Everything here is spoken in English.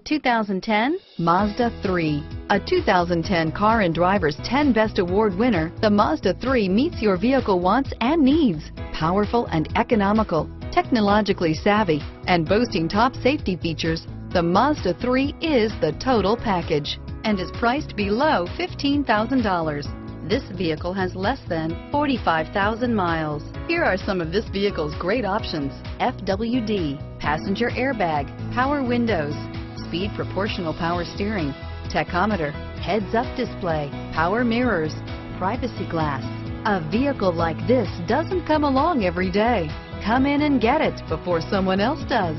2010 Mazda 3. A 2010 Car and Driver's 10 Best Award winner, the Mazda 3 meets your vehicle wants and needs. Powerful and economical, technologically savvy, and boasting top safety features, the Mazda 3 is the total package and is priced below $15,000. This vehicle has less than 45,000 miles. Here are some of this vehicle's great options: FWD, passenger airbag, power windows, speed proportional power steering, tachometer, heads-up display, power mirrors, privacy glass. A vehicle like this doesn't come along every day. Come in and get it before someone else does.